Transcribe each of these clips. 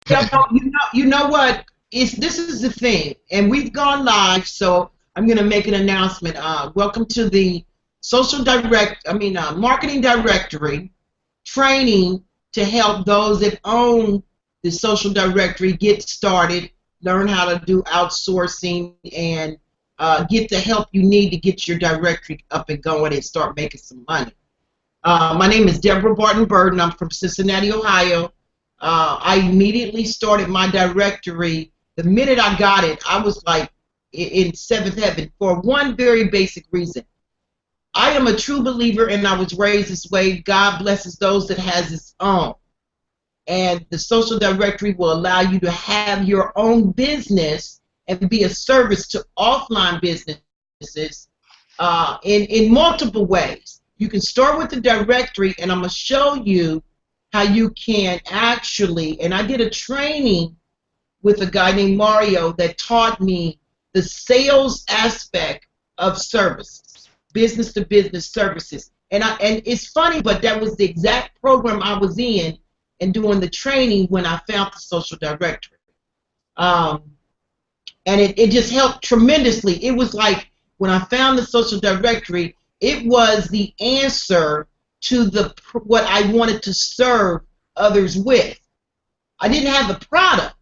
You know what? This is the thing, and we've gone live, so I'm going to make an announcement. Welcome to the marketing directory training to help those that own the social directory get started, learn how to do outsourcing, and get the help you need to get your directory up and going and start making some money. My name is Deborah Barton Burden. I'm from Cincinnati, Ohio. I immediately started my directory. The minute I got it, I was like in seventh heaven for one very basic reason. I am a true believer, and I was raised this way. God blesses those that has His own. And the social directory will allow you to have your own business and be a service to offline businesses in multiple ways. You can start with the directory, and I'm going to show you how you can actually, and I did a training with a guy named Mario that taught me the sales aspect of services, business-to-business services. And it's funny, but that was the exact program I was in and doing the training when I found the social directory. And it just helped tremendously. It was like when I found the social directory, it was the answer to what I wanted to serve others with. I didn't have the product.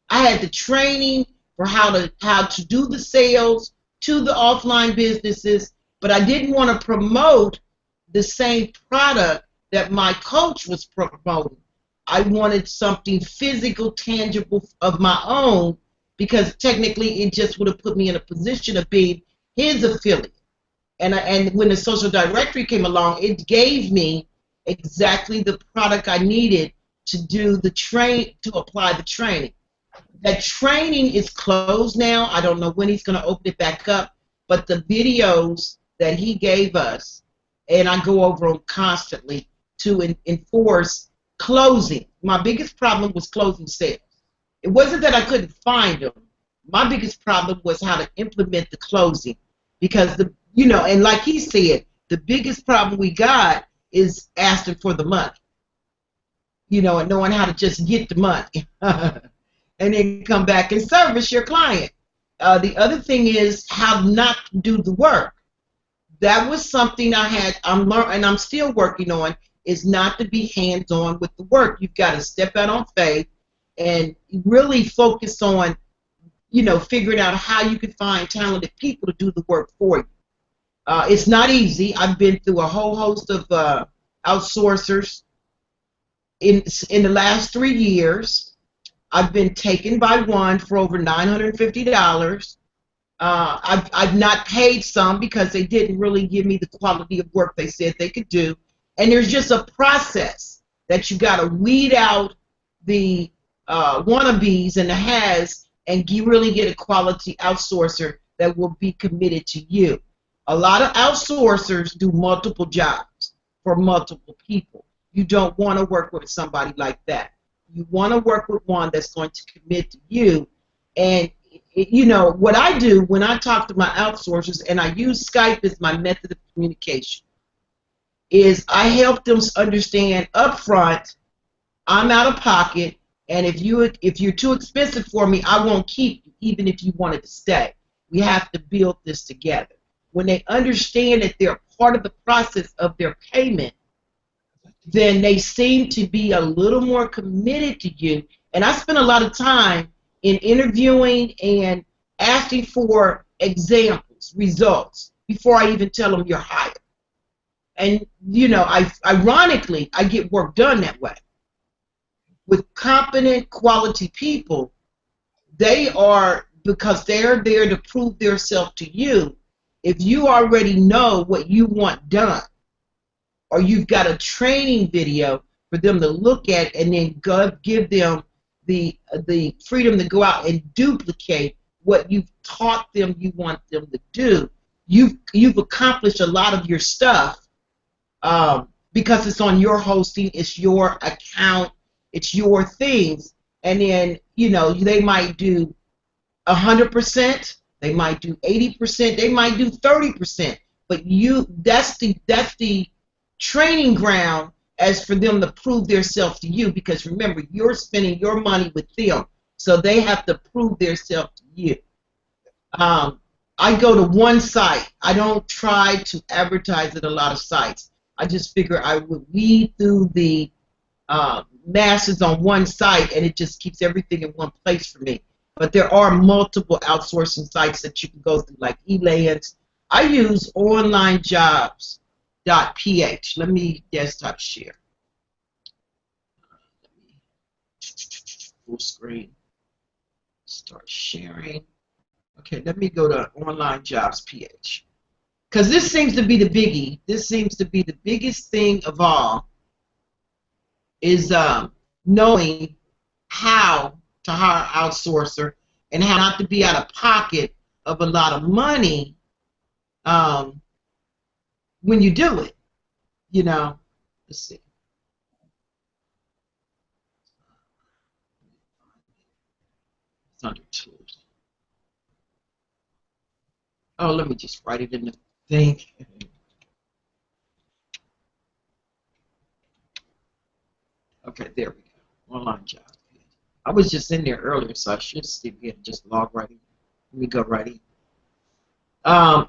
I had the training for how to do the sales to the offline businesses, but I didn't want to promote the same product that my coach was promoting. I wanted something physical, tangible of my own, because technically it just would have put me in a position of being his affiliate. And when the social directory came along, it gave me exactly the product I needed to do to apply the training. That training is closed now. I don't know when he's going to open it back up, but the videos that he gave us, and I go over them constantly to enforce closing. My biggest problem was closing sales. It wasn't that I couldn't find them. My biggest problem was how to implement the closing, because and like he said, the biggest problem we got is asking for the money, and knowing how to just get the money and then come back and service your client. The other thing is how not to do the work. That was something I'm learning, and I'm still working on, is not to be hands-on with the work. You've got to step out on faith and really focus on, figuring out how you can find talented people to do the work for you. It's not easy. I've been through a whole host of outsourcers. In the last 3 years, I've been taken by one for over $950. I've not paid some because they didn't really give me the quality of work they said they could do. And there's just a process that you got to weed out the wannabes and the has, and you really get a quality outsourcer that will be committed to you. A lot of outsourcers do multiple jobs for multiple people. You don't want to work with somebody like that. You want to work with one that's going to commit to you. And, what I do when I talk to my outsourcers, and I use Skype as my method of communication, is I help them understand up front, I'm out of pocket, and if you're too expensive for me, I won't keep you, even if you wanted to stay. We have to build this together. When they understand that they're part of the process of their payment, then they seem to be a little more committed to you. And I spend a lot of time in interviewing and asking for examples, results, before I even tell them you're hired. And, ironically, I get work done that way. With competent, quality people, because they're there to prove themselves to you. If you already know what you want done, or you've got a training video for them to look at and then give them the freedom to go out and duplicate what you've taught them you want them to do, you've accomplished a lot of your stuff, because it's on your hosting, it's your account, it's your things. And then, they might do 100%, they might do 80%, they might do 30%. But that's the training ground as for them to prove themselves to you, because remember, you're spending your money with them, so they have to prove themselves to you. I go to one site. I don't try to advertise at a lot of sites. I just figure I would weed through the masses on one site, and it just keeps everything in one place for me. But there are multiple outsourcing sites that you can go through, like Elance. I use onlinejobs.ph. Let me desktop share. Full screen. Start sharing. Okay, let me go to onlinejobs.ph. Because this seems to be the biggie. This seems to be the biggest thing of all, is knowing how to hire an outsourcer and how not to be out of pocket of a lot of money when you do it. You know, let's see. It's under tools. Oh, let me just write it in the thing. Okay, there we go. Online job. I was just in there earlier, so I should still be able to just log right in. Let me go right in. I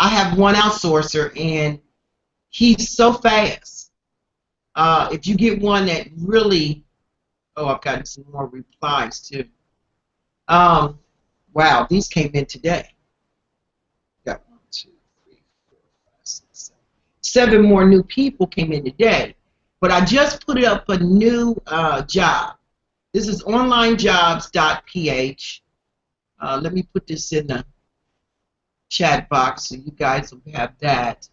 have one outsourcer, and he's so fast. If you get one that really, oh, I've gotten some more replies too. Wow, these came in today. Got 1, 2, 3, 4, 5, 6, 7 more new people came in today. But I just put up a new job. This is onlinejobs.ph. Let me put this in the chat box so you guys will have that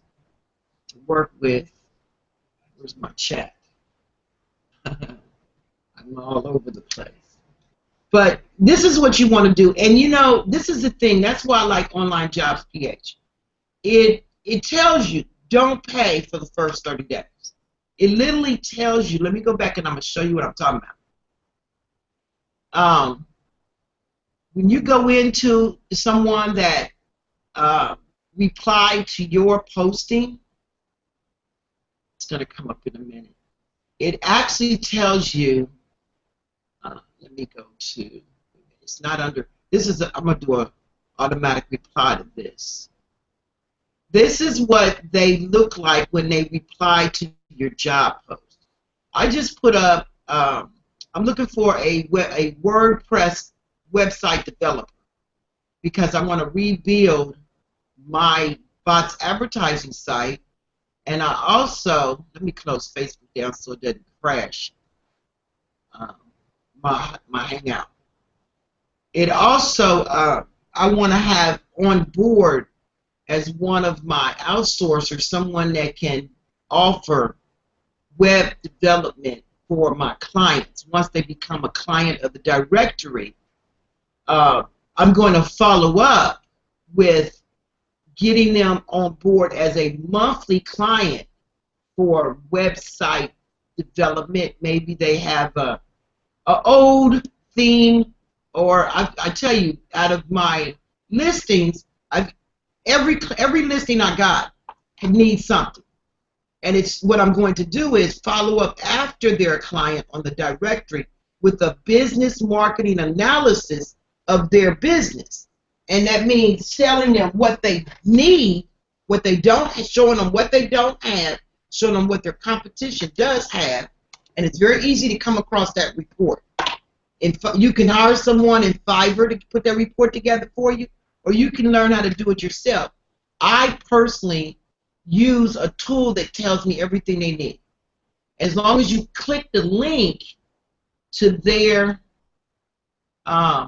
to work with. Where's my chat? I'm all over the place. But this is what you want to do. And you know, this is the thing. That's why I like onlinejobs.ph. It tells you don't pay for the first 30 days. It literally tells you, let me go back and I'm going to show you what I'm talking about. When you go into someone that replied to your posting, it's going to come up in a minute. It actually tells you, let me go to, it's not under, this is, I'm going to do an automatic reply to this. This is what they look like when they reply to your job post. I just put up, I'm looking for a WordPress website developer because I want to rebuild my bots advertising site, and I also, let me close Facebook down so it doesn't crash my Hangout. It also, I want to have on board as one of my outsourcers someone that can offer web development for my clients. Once they become a client of the directory, I'm going to follow up with getting them on board as a monthly client for website development. Maybe they have a old theme, or I tell you, out of my listings, every listing I got needs something. And it's what I'm going to do is follow up after they're a client on the directory with a business marketing analysis of their business. And that means telling them what they need, what they don't, showing them what they don't have, showing them what their competition does have. And it's very easy to come across that report. You can hire someone in Fiverr to put that report together for you, or you can learn how to do it yourself. I personally use a tool that tells me everything they need. As long as you click the link to their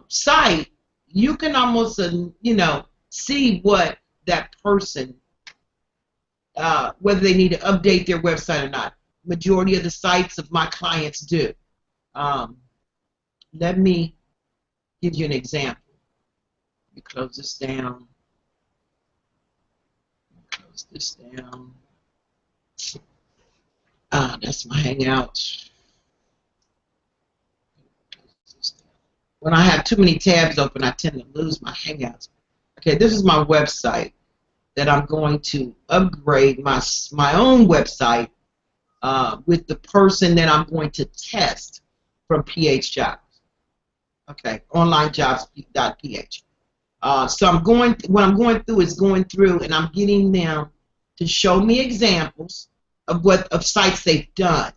site, you can almost, see what that person, whether they need to update their website or not. Majority of the sites of my clients do. Let me give you an example. Let me close this down. Close this down. That's my Hangout. When I have too many tabs open, I tend to lose my Hangouts. Okay, this is my website that I'm going to upgrade my own website with the person that I'm going to test from PH Jobs. Okay, onlinejobs.ph. So what I'm going through is going through and I'm getting them to show me examples of sites they've done.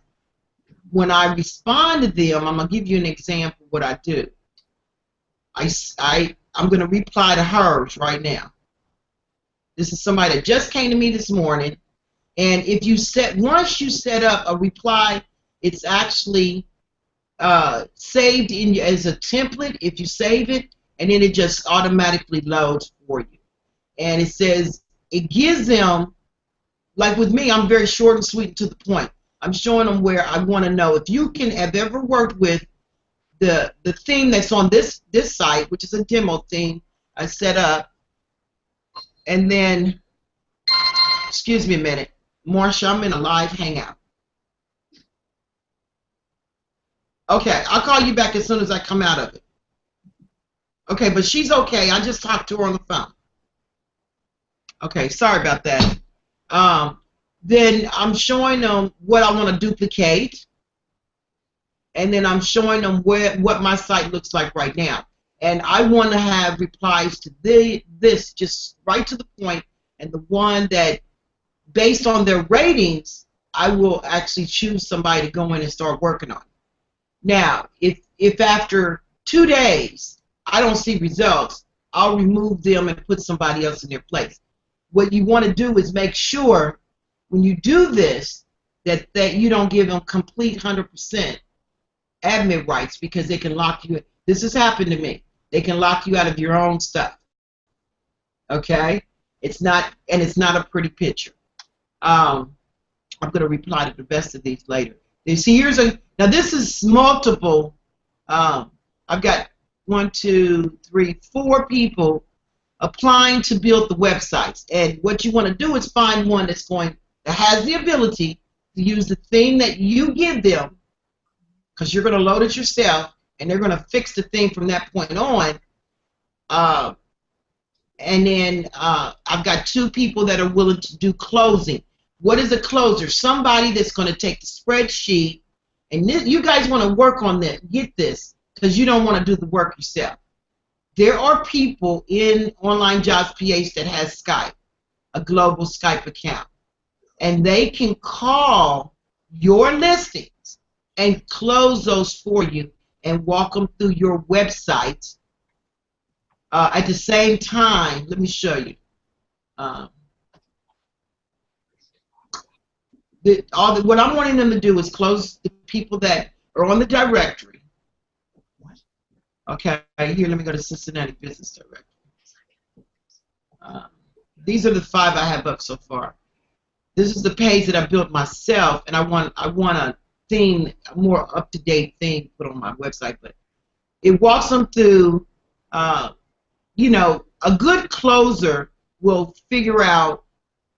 When I respond to them, I'm going to give you an example of what I do. I'm going to reply to hers right now. This is somebody that just came to me this morning, and if you once you set up a reply, it's actually saved as a template if you save it, and then it just automatically loads for you. And it says, it gives them, like with me, I'm very short and sweet and to the point. I'm showing them where I want to know if you have ever worked with the theme that's on this site, which is a demo theme I set up. And then, excuse me a minute, Marsha, I'm in a live hangout. Okay, I'll call you back as soon as I come out of it. Okay, but she's okay. I just talked to her on the phone. Okay, sorry about that. Then I'm showing them what I want to duplicate, and then I'm showing them what my site looks like right now. And I want to have replies to this just right to the point, and the one that, based on their ratings, I will actually choose somebody to go in and start working on. Now, if after 2 days I don't see results, I'll remove them and put somebody else in their place. What you want to do is make sure when you do this that you don't give them complete 100% admin rights, because they can lock you in. This has happened to me. They can lock you out of your own stuff. Okay? It's not a pretty picture. I'm going to reply to the best of these later. You see, now this is multiple. I've got 1, 2, 3, 4 people applying to build the websites. And what you want to do is find one that has the ability to use the theme that you give them, because you're going to load it yourself, and they're going to fix the thing from that point on. And then I've got 2 people that are willing to do closing. What is a closer? Somebody that's going to take the spreadsheet, and you guys want to work on that. Get this, because you don't want to do the work yourself. There are people in Online Jobs PH that has Skype, a global Skype account, and they can call your listings and close those for you and walk them through your website at the same time. Let me show you. What I'm wanting them to do is close the people that are on the directory. Okay, here, let me go to Cincinnati Business Directory. These are the 5 I have up so far. This is the page that I built myself, and I want a theme, a more up-to-date theme put on my website. But it walks them through. You know, a good closer will figure out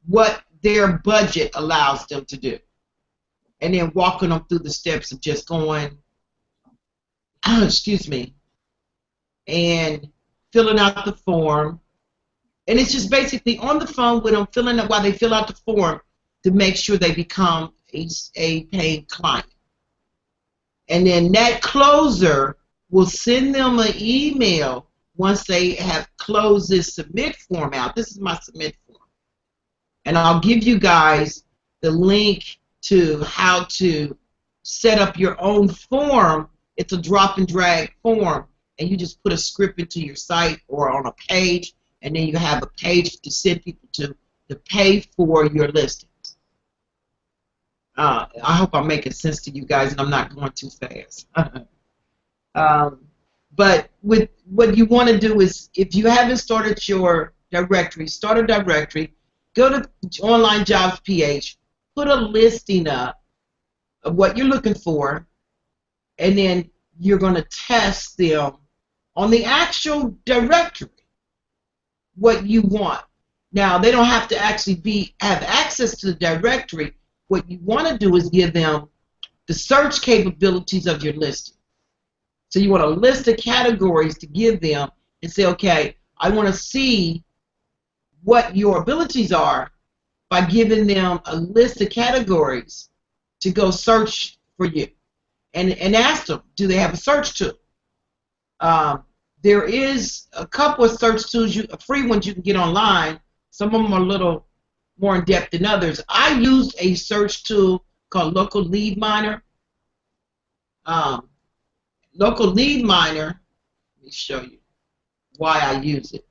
what their budget allows them to do, and then walking them through the steps of just going, excuse me, and filling out the form. And it's just basically on the phone with them, filling out while they fill out the form to make sure they become a paying client. And then that closer will send them an email once they have closed this submit form out. This is my submit form. And I'll give you guys the link to how to set up your own form. It's a drop and drag form, and you just put a script into your site or on a page, and then you have a page to send people to pay for your listings. I hope I'm making sense to you guys and I'm not going too fast. But what you want to do is, if you haven't started your directory, start a directory, go to Online Jobs PH, put a listing up of what you're looking for, and then you're going to test them on the actual directory what you want. Now, they don't have to actually have access to the directory. What you want to do is give them the search capabilities of your listing. So you want a list of categories to give them and say, okay, I want to see what your abilities are by giving them a list of categories to go search for you, and ask them, do they have a search tool? There is a couple of search tools, free ones you can get online. Some of them are a little more in depth than others. I used a search tool called Local Lead Miner. Local Lead Miner, let me show you why I use it.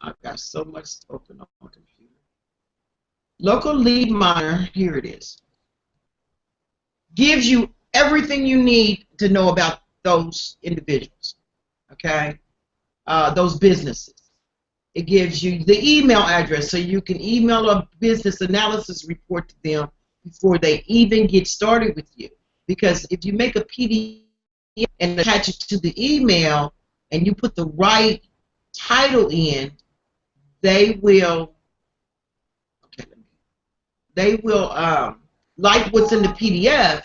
I've got so much open on my computer. Local Lead Miner, here it is, gives you everything you need to know about those individuals, okay, those businesses. It gives you the email address so you can email a business analysis report to them before they even get started with you. Because if you make a PDF and attach it to the email and you put the right title in, they will like what's in the PDF,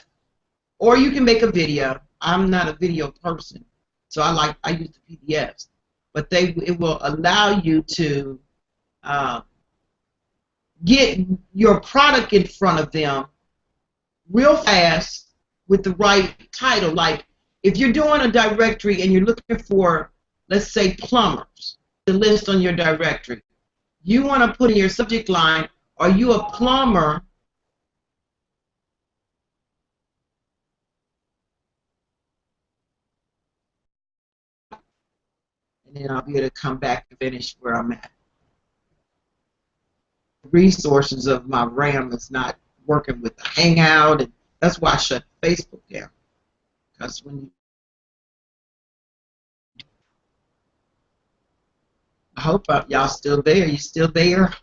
or you can make a video. I'm not a video person, so I use the PDFs, but it will allow you to get your product in front of them real fast with the right title. Like if you're doing a directory and you're looking for, let's say, plumbers, the list on your directory, you want to put in your subject line, are you a plumber? And then I'll be able to come back and finish where I'm at. The resources of my RAM is not working with the Hangout, and that's why I shut Facebook down. Because when you, I hope y'all still there. You still there?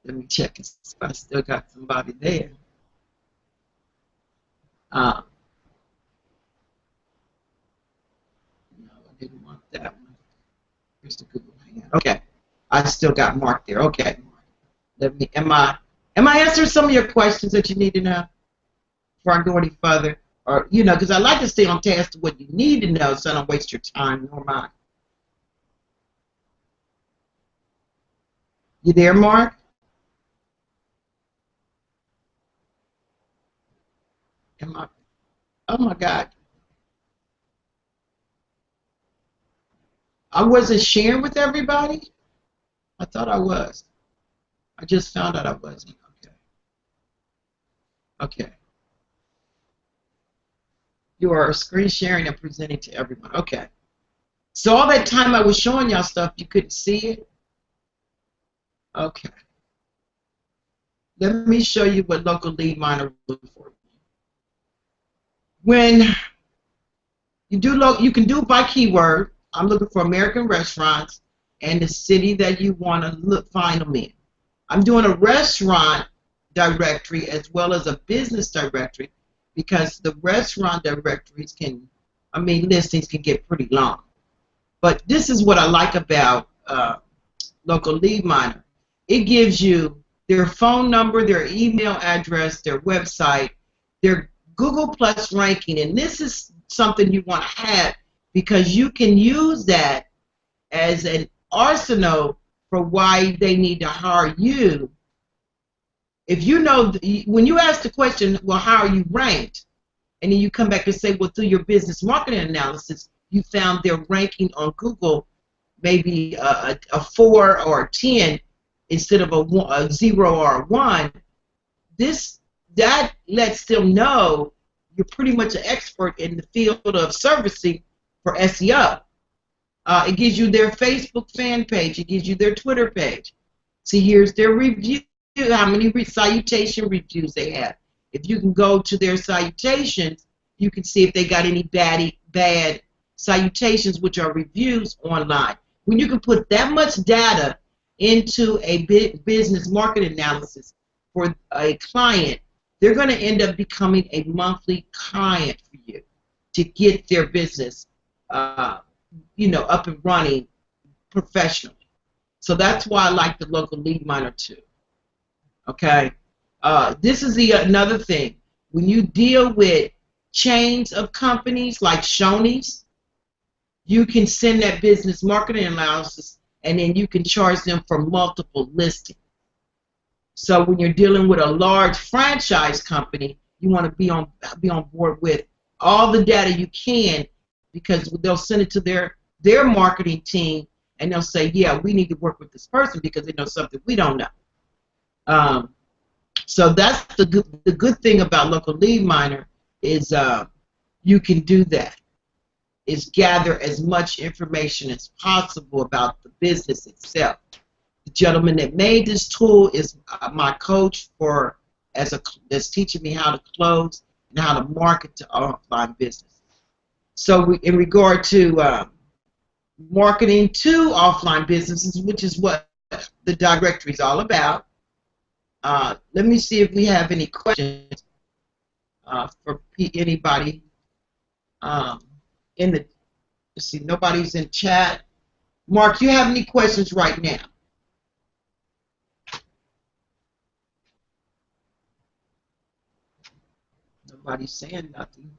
Let me check if I still got somebody there. No, I didn't want that one. Here's the Google Hangout. Okay, I still got Mark there. Okay, let me. Am I answering some of your questions that you need to know before I go any further? Or because I like to stay on task to what you need to know, so I don't waste your time nor mine. You there, Mark? Am I? Oh my God. I wasn't sharing with everybody? I thought I was. I just found out I wasn't. Okay. Okay. You are screen sharing and presenting to everyone. Okay. So all that time I was showing y'all stuff, you couldn't see it? Okay. Let me show you what Local Lead Miner will do for you. When you can do it by keyword. I'm looking for American restaurants and the city that you want to find them in. I'm doing a restaurant directory as well as a business directory because the restaurant directories listings can get pretty long. But this is what I like about Local Lead Miner. It gives you their phone number, their email address, their website, their Google Plus ranking, and this is something you want to have because you can use that as an arsenal for why they need to hire you. If you know, when you ask the question, well, how are you ranked? And then you come back and say, well, through your business marketing analysis, you found their ranking on Google maybe a 4 or a 10 instead of a 0 or a 1. That lets them know you're pretty much an expert in the field of servicing for SEO. It gives you their Facebook fan page. It gives you their Twitter page. See, here's their review, how many salutation reviews they have. If you can go to their salutations, you can see if they got any bad salutations, which are reviews online. When you can put that much data into a business market analysis for a client, they're going to end up becoming a monthly client for you to get their business up and running professionally. So that's why I like the Local Lead Miner too. Okay, this is another thing. When you deal with chains of companies like Shoney's, you can send that business marketing analysis, and then you can charge them for multiple listings. So when you're dealing with a large franchise company, you want to be on board with all the data you can, because they'll send it to their marketing team, and they'll say, yeah, we need to work with this person because they know something we don't know. So that's the good thing about Local Lead Miner is you can do that, is gather as much information as possible about the business itself. The gentleman that made this tool is my coach that's teaching me how to close and how to market to offline business. So in regard to marketing to offline businesses, which is what the directory is all about, let me see if we have any questions for anybody in the. Let's see, nobody's in chat. Mark, you have any questions right now? Nobody's saying nothing.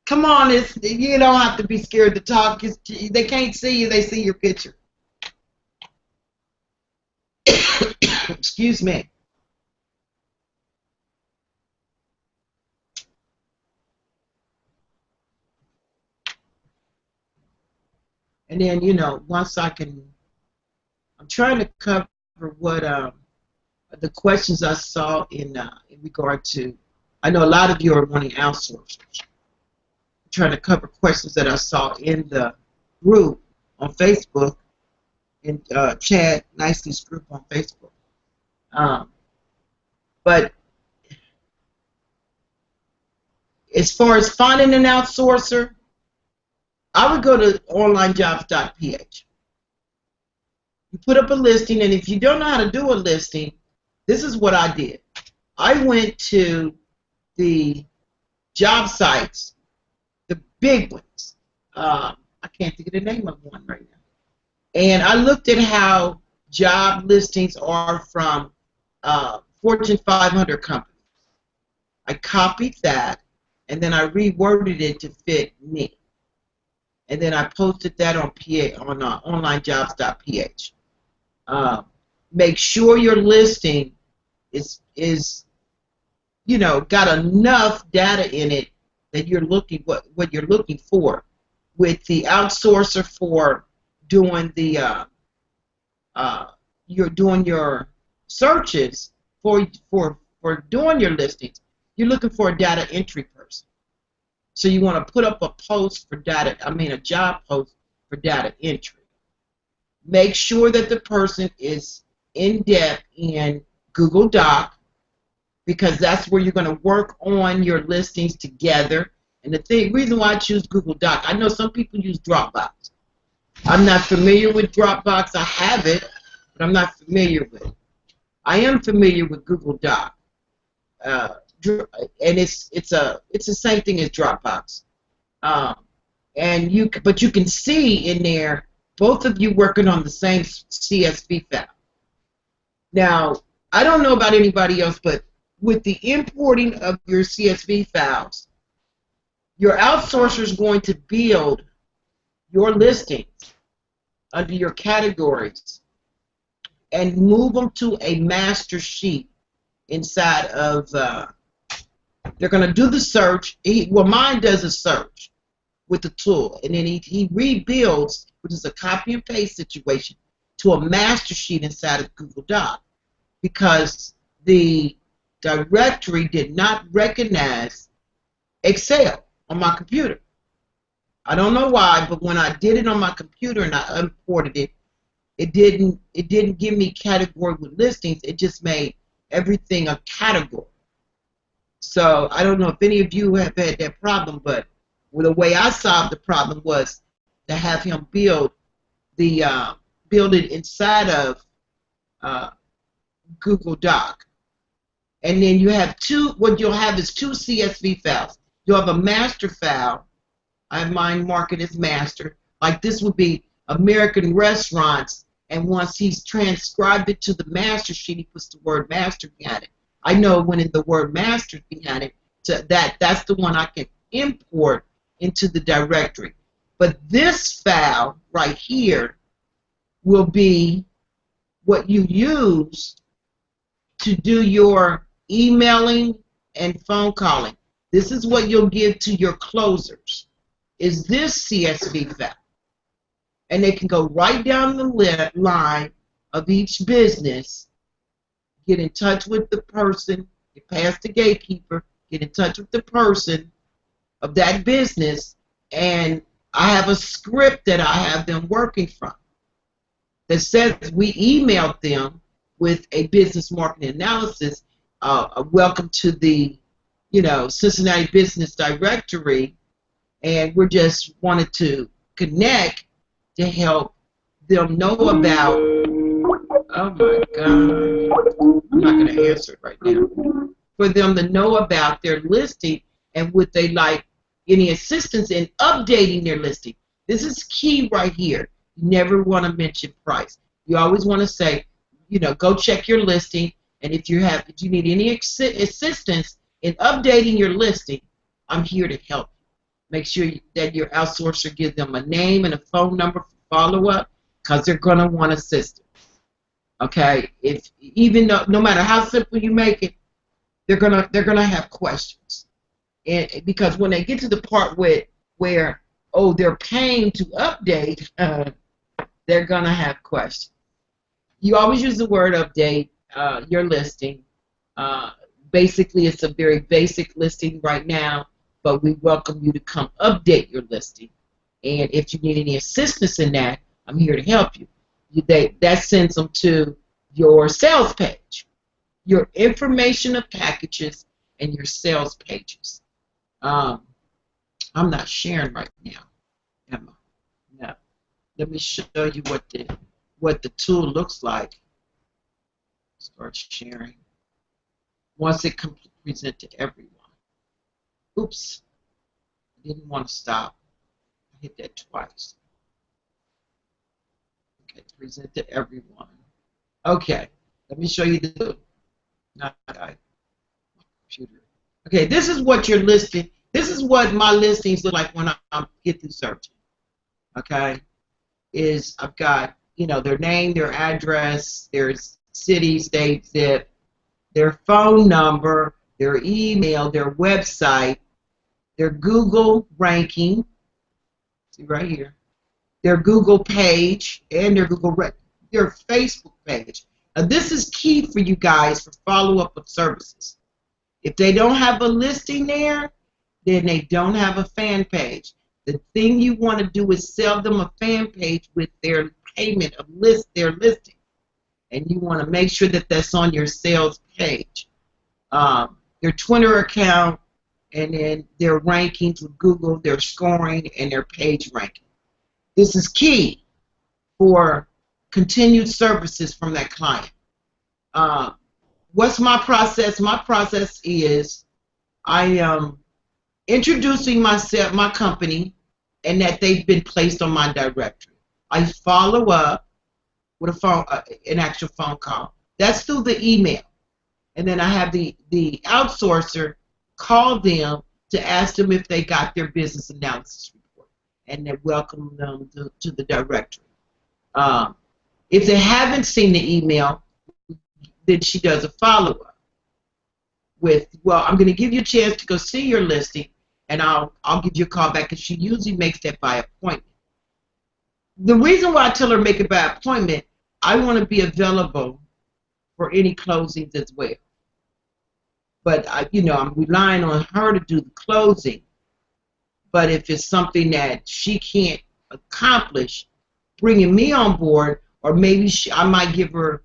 Come on, you don't have to be scared to talk. They can't see you, they see your picture. Excuse me. And then, once I'm trying to cover what the questions I saw in regard to, I know a lot of you are wanting outsourcers. I'm trying to cover questions that I saw in the group on Facebook, in Chad Nicely's group on Facebook. But as far as finding an outsourcer, I would go to onlinejobs.ph. You put up a listing, and if you don't know how to do a listing, this is what I did. I went to the job sites, the big ones. I can't think of the name of one right now. And I looked at how job listings are from Fortune 500 companies. I copied that, and then I reworded it to fit me. And then I posted that on onlinejobs.ph. Make sure your listing is got enough data in it that you're looking what you're looking for. With the outsourcer for doing the you're doing your searches for doing your listings, you're looking for a data entry person. So you want to put up a post for a job post for data entry. Make sure that the person is in depth in Google Doc, because that's where you're going to work on your listings together. And the reason why I choose Google Doc, I know some people use Dropbox. I'm not familiar with Dropbox. I have it, but I'm not familiar with it. I am familiar with Google Doc. And it's the same thing as Dropbox, but you can see in there both of you working on the same CSV file. Now, I don't know about anybody else, but with the importing of your CSV files, your outsourcer is going to build your listings under your categories and move them to a master sheet inside of. They're going to do the search. Mine does a search with the tool, and then he rebuilds, which is a copy and paste situation, to a master sheet inside of Google Doc, because the directory did not recognize Excel on my computer. I don't know why, but when I did it on my computer and I imported it, it didn't give me category with listings. It just made everything a category. So I don't know if any of you have had that problem, but the way I solved the problem was to have him build it inside of Google Doc. And then what you'll have is two CSV files. You'll have a master file. I have mine marked as master. Like this would be American restaurants, and once he's transcribed it to the master sheet, he puts the word master behind it. I know when the word master behind it, that's the one I can import into the directory. But this file right here will be what you use to do your emailing and phone calling. This is what you'll give to your closers, is this CSV file. And they can go right down the line of each business, get in touch with the person, get past the gatekeeper, get in touch with the person of that business, and I have a script that I have them working from that says we emailed them with a business marketing analysis, a welcome to the Cincinnati Business Directory, and we just wanted to connect to help them know about, oh my God, I'm not going to answer it right now, for them to know about their listing and would they like any assistance in updating their listing. This is key right here. You never want to mention price. You always want to say, go check your listing, and if you need any assistance in updating your listing, I'm here to help you. Make sure that your outsourcer gives them a name and a phone number for follow-up, because they're going to want assistance. Okay? No matter how simple you make it, they're gonna have questions, and because when they get to the part where they're paying to update, they're gonna have questions. You always use the word update your listing. Basically, it's a very basic listing right now, but we welcome you to come update your listing. And if you need any assistance in that, I'm here to help you. That sends them to your sales page, your information of packages, and your sales pages. I'm not sharing right now, am I? No. Let me show you what the tool looks like. Start sharing. Once it present to everyone. Oops. I didn't want to stop. I hit that twice. Okay, present to everyone. Okay, let me show you the tool. Not my computer. Okay, this is what your listing. This is what my listings look like when I get through searching. Okay, I've got their name, their address, their city, state, zip, their phone number, their email, their website, their Google ranking. See right here, their Google page, and their their Facebook page. Now, this is key for you guys for follow-up of services. If they don't have a listing there, then they don't have a fan page. The thing you want to do is sell them a fan page with their payment of their listing. And you want to make sure that that's on your sales page. Their Twitter account, and then their rankings with Google, their scoring, and their page ranking. This is key for continued services from that client. What's my process? My process is I am introducing myself, my company, and that they've been placed on my directory. I follow up with an actual phone call. That's through the email. And then I have the outsourcer call them to ask them if they got their business analysis report, and then welcome them to the directory. If they haven't seen the email, then she does a follow-up with, well, I'm going to give you a chance to go see your listing, and I'll give you a call back, because she usually makes that by appointment. The reason why I tell her make it by appointment, I want to be available for any closings as well. But I'm relying on her to do the closing. But if it's something that she can't accomplish, bringing me on board, or maybe I might give her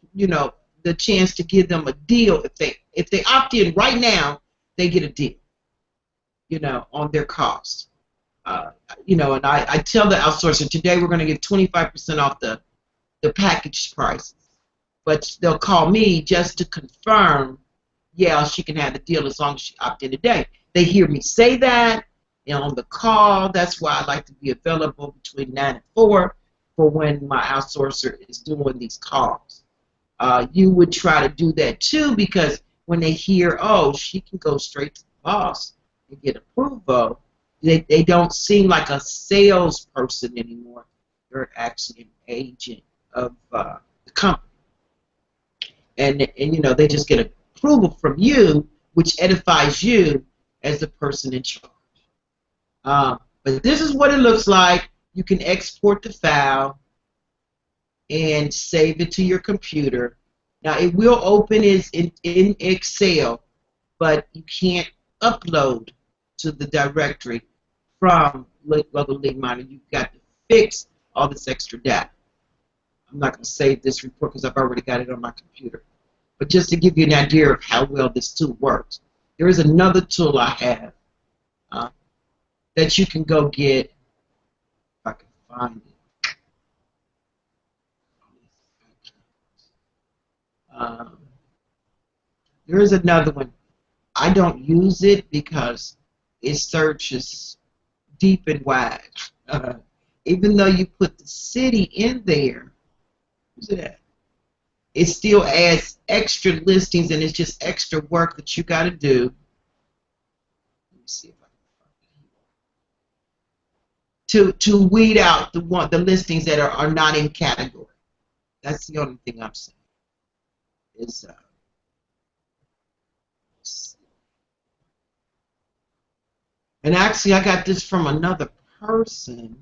the chance to give them a deal. If they opt in right now, they get a deal, on their cost. And I tell the outsourcer, today we're going to give 25% off the package prices. But they'll call me just to confirm, yeah, she can have the deal as long as she opts in today. They hear me say that on the call. That's why I like to be available between 9 and 4 for when my outsourcer is doing these calls. You would try to do that too, because when they hear, oh, she can go straight to the boss and get approval, they don't seem like a salesperson anymore. They're actually an agent of the company. and you know, they just get approval from you, which edifies you as the person in charge. But this is what it looks like. You can export the file and save it to your computer. Now it will open in Excel, but you can't upload to the directory from Local League Monitor. You've got to fix all this extra data. I'm not going to save this report because I've already got it on my computer. But just to give you an idea of how well this tool works, there is another tool I have that you can go get, if I can find it. There is another one. I don't use it because it searches deep and wide. Even though you put the city in there, where's it at? It still adds extra listings, and it's just extra work that you got to do. Let me see if I can find it. To weed out the listings that are not in category. That's the only thing I'm saying. Is and actually, I got this from another person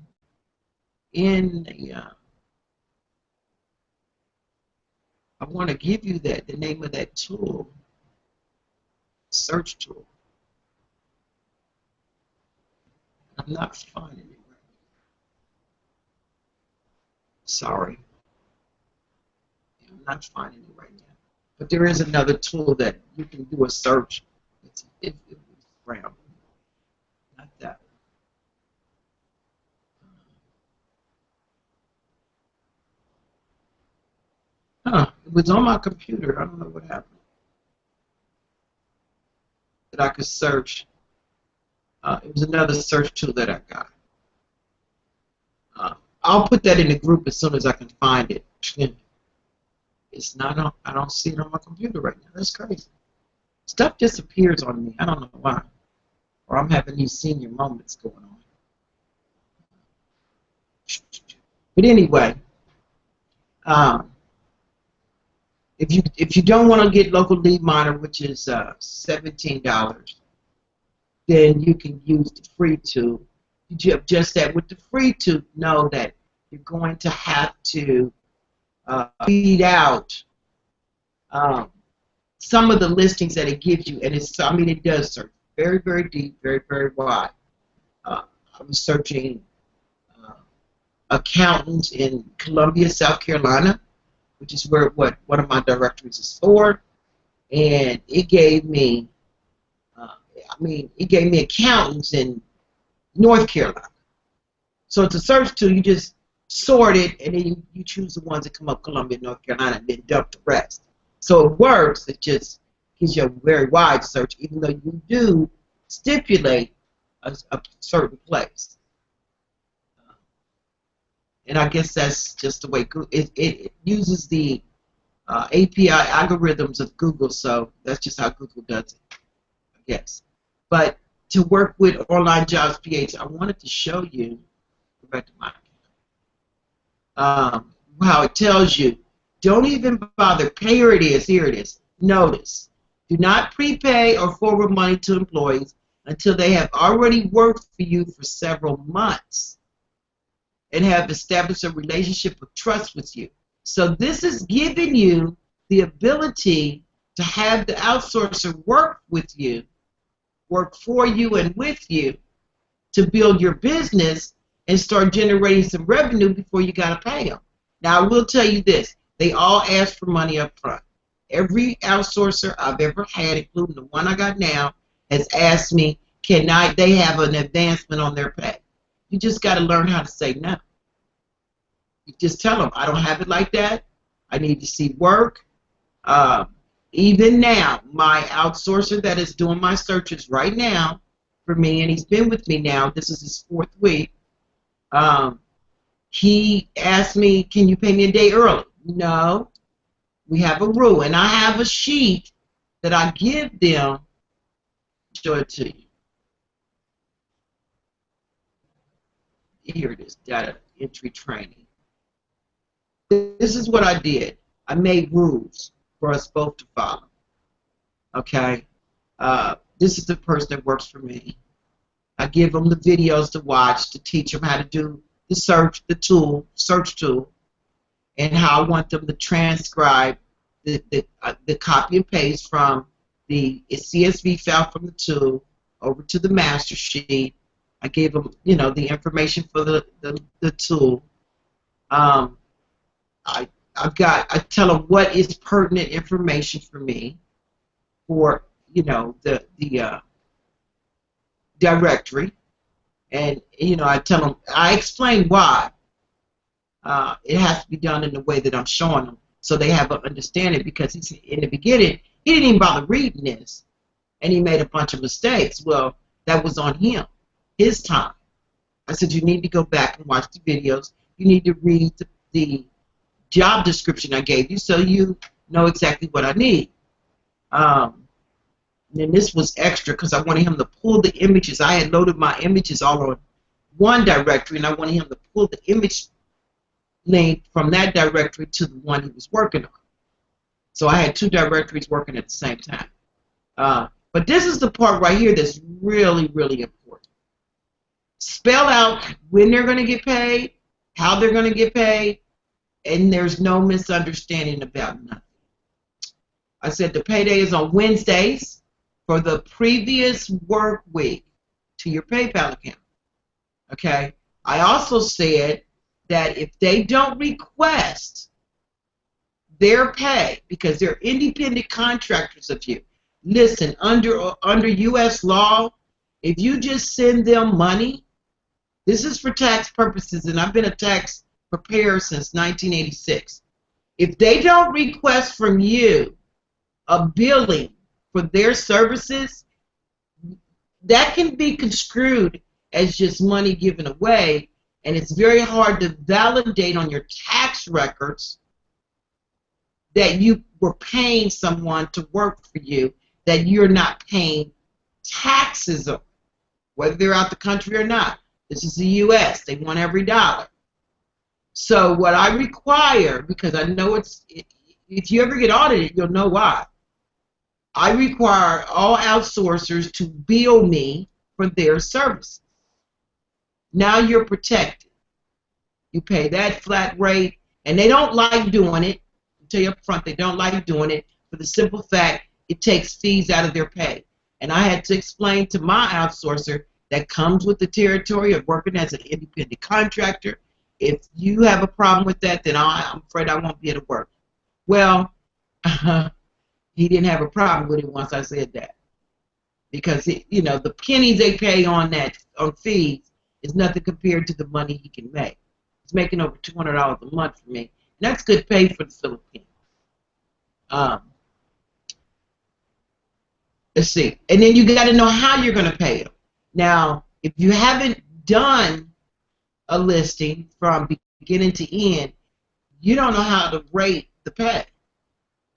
in the. I want to give you the name of that tool, search tool. I'm not finding it right now. Sorry. I'm not finding it right now. But there is another tool that you can do a search. It's round. Not that one. Huh. It was on my computer. I don't know what happened. That I could search. It was another search tool that I got. I'll put that in the group as soon as I can find it. It's not on, I don't see it on my computer right now. That's crazy. Stuff disappears on me. I don't know why. Or I'm having these senior moments going on. But anyway, if you don't want to get Local Lead Monitor, which is $17, then you can use the free tool. You just that with the free tool, know that you're going to have to weed out some of the listings that it gives you, and it's, I mean, it does search very, very deep, very, very wide. I was searching accountants in Columbia, South Carolina, which is where one of my directories is for, and it gave me, it gave me accountants in North Carolina. So it's a search tool. You just sort it, and then you choose the ones that come up Columbia, North Carolina, and then dump the rest. So it works. It just gives you a very wide search, even though you do stipulate a certain place. And I guess that's just the way Google, it uses the API algorithms of Google, so that's just how Google does it, I guess. But to work with Online Jobs PH, I wanted to show you, go back to my how it tells you, don't even bother. Here it is. Here it is. Notice, do not prepay or forward money to employees until they have already worked for you for several months and have established a relationship of trust with you. So this is giving you the ability to have the outsourcer work with you, work for you and with you to build your business and start generating some revenue before you got to pay them. Now, I will tell you this. They all ask for money up front. Every outsourcer I've ever had, including the one I got now, has asked me, can they have an advancement on their pay? You just got to learn how to say no. You just tell them, I don't have it like that. I need to see work. Even now, my outsourcer that is doing my searches right now for me, and he's been with me now, this is his 4th week, he asked me, can you pay me a day early? No. We have a rule, and I have a sheet that I give them. Show it to you. Here it is, data entry training. This is what I did. I made rules for us both to follow. Okay? This is the person that works for me. I give them the videos to watch to teach them how to do the search tool, and how I want them to transcribe the copy and paste from the CSV file from the tool over to the master sheet. I gave them, the information for the tool. I tell them what is pertinent information for me for the directory, and I explain why it has to be done in the way that I'm showing them, so they have an understanding. Because in the beginning he didn't even bother reading this, and he made a bunch of mistakes. Well, that was on him, his time. I said, you need to go back and watch the videos. You need to read the job description I gave you, so you know exactly what I need. And this was extra because I wanted him to pull the images. I had loaded my images all on one directory, and I wanted him to pull the image link from that directory to the one he was working on. So I had two directories working at the same time. But this is the part right here that's really, really important. Spell out when they're going to get paid, how they're going to get paid, and there's no misunderstanding about nothing. I said the payday is on Wednesdays for the previous work week to your PayPal account. Okay? I also said that if they don't request their pay because they're independent contractors of you, listen, under U.S. law, if you just send them money, this is for tax purposes, and I've been a tax preparer since 1986. If they don't request from you a billing for their services, that can be construed as just money given away, and it's very hard to validate on your tax records that you were paying someone to work for you that you're not paying taxes on, whether they're out the country or not. This is the U.S. They want every dollar. So what I require, because I know if you ever get audited, you'll know why. I require all outsourcers to bill me for their services. Now you're protected. You pay that flat rate, and they don't like doing it. I'll tell you up front, they don't like doing it for the simple fact it takes fees out of their pay. And I had to explain to my outsourcer that comes with the territory of working as an independent contractor. If you have a problem with that, then I'm afraid I won't be able to work. Well, he didn't have a problem with it once I said that, because the pennies they pay on fees is nothing compared to the money he can make. He's making over $200 a month for me, and that's good pay for the Philippines. Let's see, and then you got to know how you're going to pay him. Now, if you haven't done a listing from beginning to end, you don't know how to rate the pay.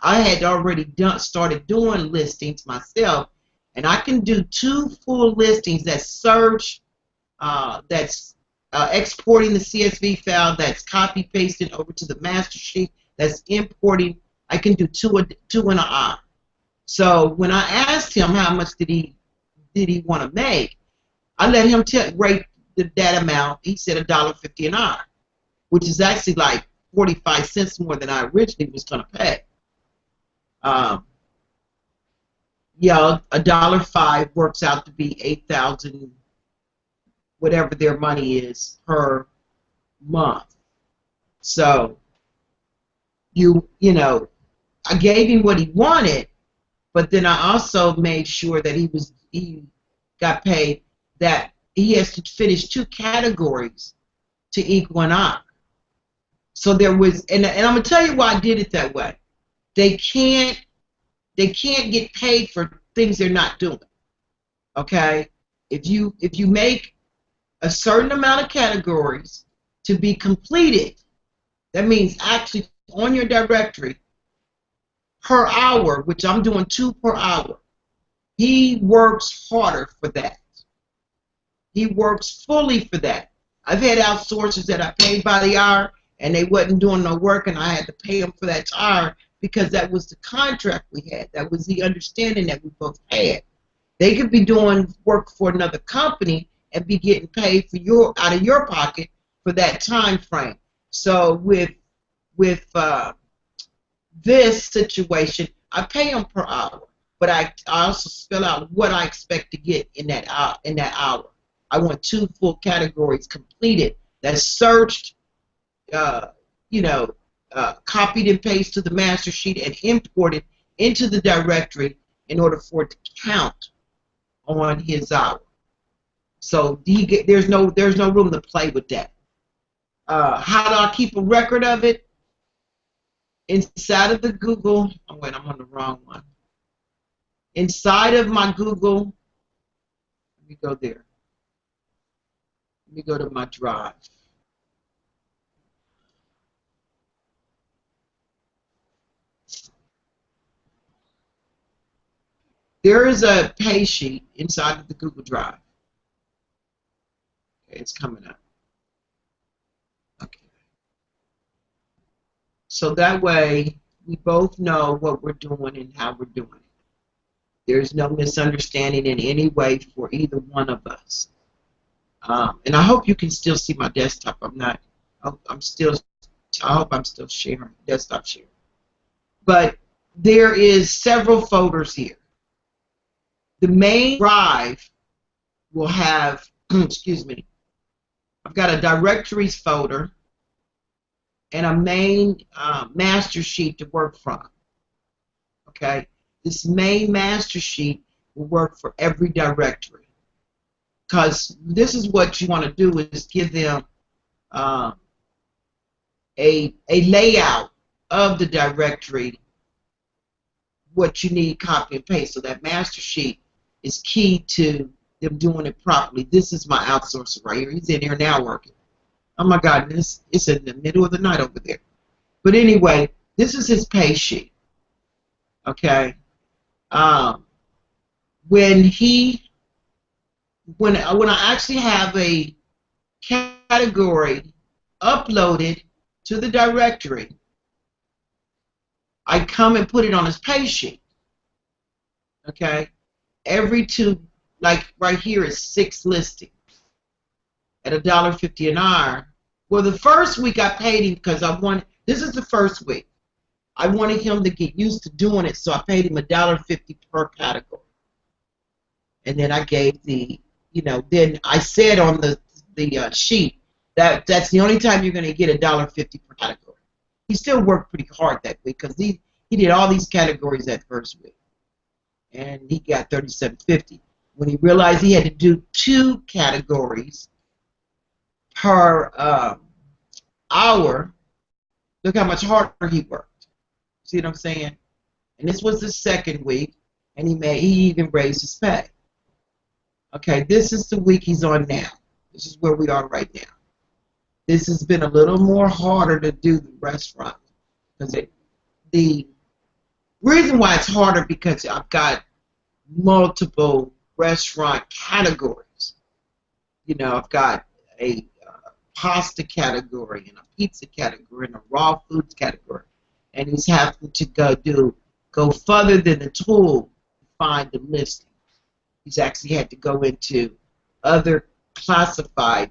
I had already started doing listings myself, and I can do 2 full listings that's search, that's exporting the CSV file, that's copy pasting over to the master sheet, that's importing. I can do two in an hour. So when I asked him how much did he want to make, I let him rate that amount. He said $1.50 an hour, which is actually like 45 cents more than I originally was going to pay. Yeah, $1.05 works out to be $8,000, whatever their money is per month. So I gave him what he wanted, but then I also made sure that he got paid, that he has to finish 2 categories to equal an hour. So there was, and I'm gonna tell you why I did it that way. They can't get paid for things they're not doing. Okay? If you make a certain amount of categories to be completed, that means actually on your directory per hour, which I'm doing 2 per hour, he works harder for that. He works fully for that. I've had outsourcers that I paid by the hour, and they wasn't doing no work, and I had to pay them for that hour because that was the contract we had. That was the understanding that we both had. They could be doing work for another company and be getting paid for out of your pocket for that time frame. So with this situation, I pay them per hour, but I also spell out what I expect to get in that hour. I want 2 full categories completed. That's searched, copied and pasted to the master sheet and imported into the directory in order for it to count on his hour. So there's no room to play with that. How do I keep a record of it? Inside of the Google, oh wait, I'm on the wrong one. Inside of my Google, let me go there. Let me go to my drive. There is a pay sheet inside of the Google Drive. Okay, it's coming up. Okay. So that way, we both know what we're doing and how we're doing it. There's no misunderstanding in any way for either one of us. And I hope you can still see my desktop. I hope I'm still sharing, desktop sharing. But there is several folders here. The main drive will have, excuse me, I've got a directories folder and a main master sheet to work from. Okay, this main master sheet will work for every directory, because this is what you want to do, is give them a layout of the directory, what you need copy and paste. So that master sheet is key to them doing it properly. This is my outsourcer right here. He's in here now working. Oh my God, it's in the middle of the night over there. But anyway, this is his pay sheet. Okay. When I actually have a category uploaded to the directory, I come and put it on his pay sheet. Okay. Every 2, like right here is 6 listings at $1.50 an hour. Well, the first week I paid him because this is the first week. I wanted him to get used to doing it, so I paid him $1.50 per category. And then I gave then I said on the sheet that that's the only time you're going to get $1.50 per category. He still worked pretty hard that week because he did all these categories that first week. And he got $37.50. When he realized he had to do 2 categories per hour, look how much harder he worked. See what I'm saying? And this was the second week, and he even raised his pay. Okay, this is the week he's on now. This is where we are right now. This has been a little more harder to do the restaurant, because the reason why it's harder, because I've got multiple restaurant categories. I've got a pasta category and a pizza category and a raw foods category, and he's having to go further than the tool to find the listing. He's actually had to go into other classified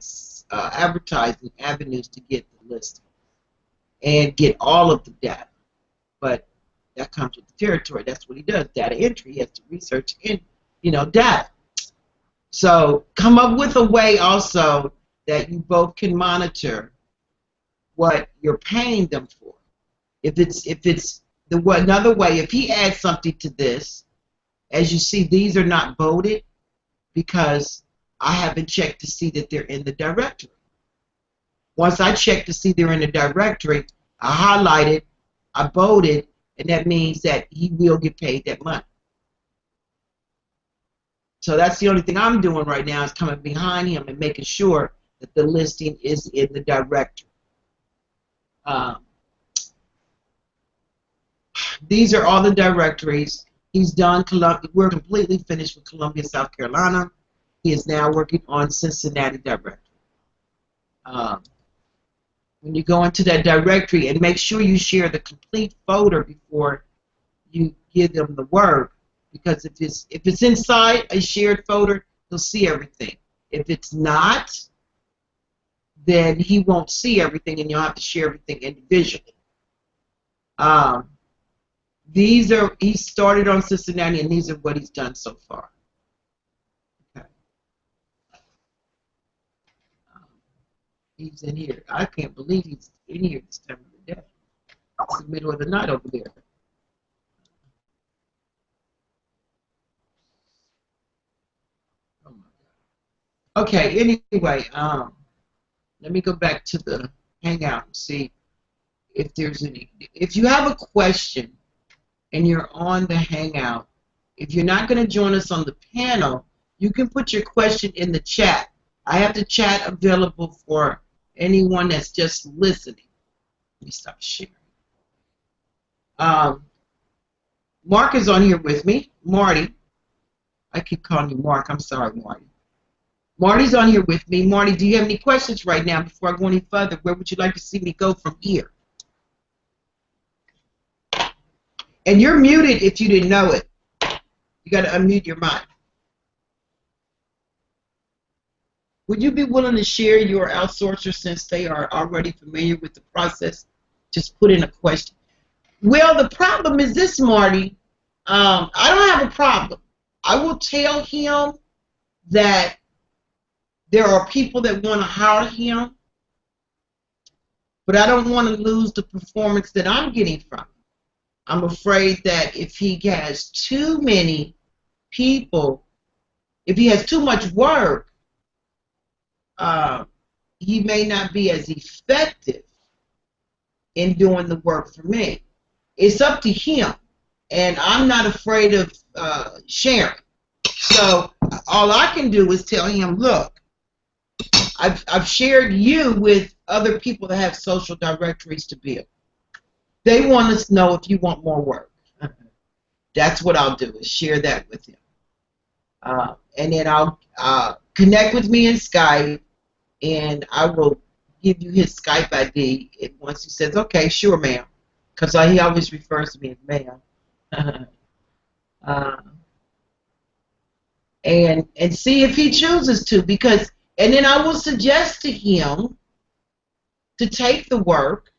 advertising avenues to get the listing and get all of the data. But that comes with the territory. That's what he does, data entry. He has to research data. So come up with a way also that you both can monitor what you're paying them for. If it's another way, if he adds something to this, as you see, these are not bolded because I haven't checked to see that they're in the directory. Once I check to see they're in the directory, I highlight it, I bold it, and that means that he will get paid that money. So that's the only thing I'm doing right now, is coming behind him and making sure that the listing is in the directory. These are all the directories. He's done Columbia. We're completely finished with Columbia, South Carolina. He is now working on Cincinnati directory. when you go into that directory, and make sure you share the complete folder before you give them the work, because if it's inside a shared folder, he'll see everything. If it's not, then he won't see everything, and you'll have to share everything individually. He started on Cincinnati, and these are what he's done so far. Okay. He's in here. I can't believe he's in here this time of the day. It's the middle of the night over there. Oh my God. Okay, anyway, let me go back to the Hangout and see if there's any. If you have a question and you're on the Hangout, if you're not going to join us on the panel, you can put your question in the chat. I have the chat available for anyone that's just listening. Let me stop sharing. Mark is on here with me. Marty. I keep calling you Mark. I'm sorry, Marty. Marty's on here with me. Marty, do you have any questions right now before I go any further? Where would you like to see me go from here? And you're muted if you didn't know it. You got to unmute your mic. Would you be willing to share your outsourcer since they are already familiar with the process? Just put in a question. Well, the problem is this, Marty. I don't have a problem. I will tell him that there are people that want to hire him, but I don't want to lose the performance that I'm getting from him. I'm afraid that if he has too many people, if he has too much work, he may not be as effective in doing the work for me. It's up to him, and I'm not afraid of sharing. So all I can do is tell him, look, I've shared you with other people that have social directories to build. They want us to know if you want more work. That's what I'll do, is share that with him. And then I'll connect with me in Skype, and I will give you his Skype ID once he says, okay, sure, ma'am, because he always refers to me as ma'am. And see if he chooses to, because, and then I will suggest to him to take the work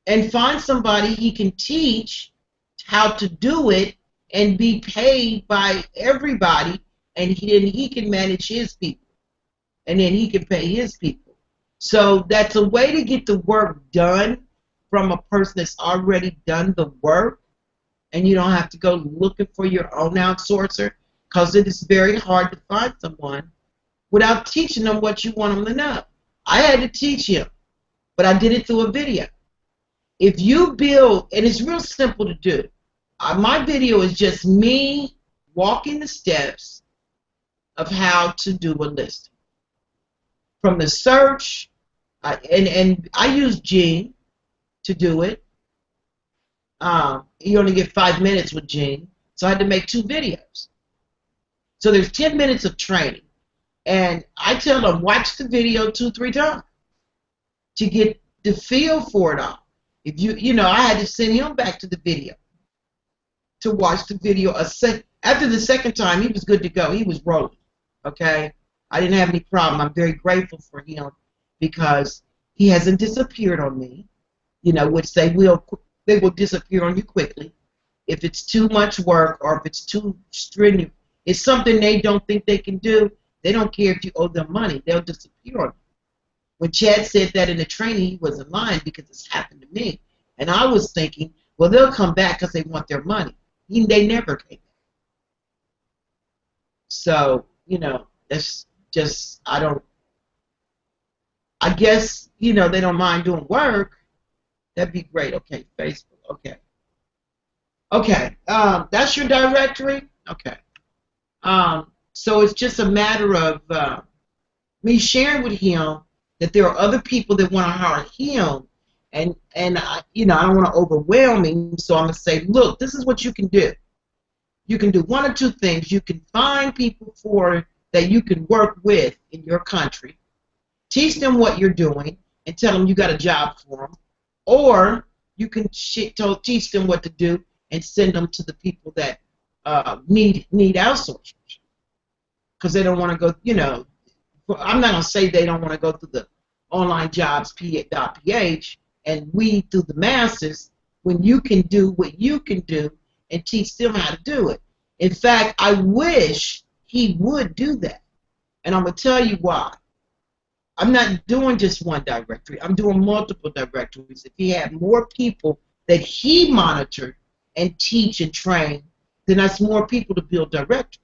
and find somebody he can teach how to do it and be paid by everybody, and then he can manage his people, and then he can pay his people. So that's a way to get the work done from a person that's already done the work, and you don't have to go looking for your own outsourcer, because it is very hard to find someone without teaching them what you want them to know. I had to teach him, but I did it through a video. If you build, and it's real simple to do, my video is just me walking the steps of how to do a listing. From the search, and I use Gene to do it. You only get 5 minutes with Gene, so I had to make 2 videos. So there's 10 minutes of training. And I tell them, watch the video 2-3 times to get the feel for it all. If I had to send him back to the video to watch the video after the second time. He was good to go. He was rolling. Okay, I didn't have any problem. I'm very grateful for him because he hasn't disappeared on me. Which they will disappear on you quickly if it's too much work or if it's too strenuous. It's something they don't think they can do. They don't care if you owe them money. They'll disappear on you. When Chad said that in the training, he wasn't lying because it's happened to me. And I was thinking, well, they'll come back because they want their money. They never came back. So, that's just, I guess, they don't mind doing work. That'd be great. Okay, Facebook. Okay. Okay, that's your directory? Okay. So it's just a matter of me sharing with him that there are other people that want to hire him, and I don't want to overwhelm him, so I'm going to say, look, this is what you can do. You can do one or two things. You can find people that you can work with in your country, teach them what you're doing, and tell them you got a job for them, or you can teach them what to do and send them to the people that need outsourcers because they don't want to go. I'm not gonna say they don't want to go through the online jobs .ph and weed through the masses when you can do what you can do and teach them how to do it. In fact, I wish he would do that, and I'm gonna tell you why. I'm not doing just one directory. I'm doing multiple directories. If he had more people that he monitored and teach and train, then that's more people to build directories.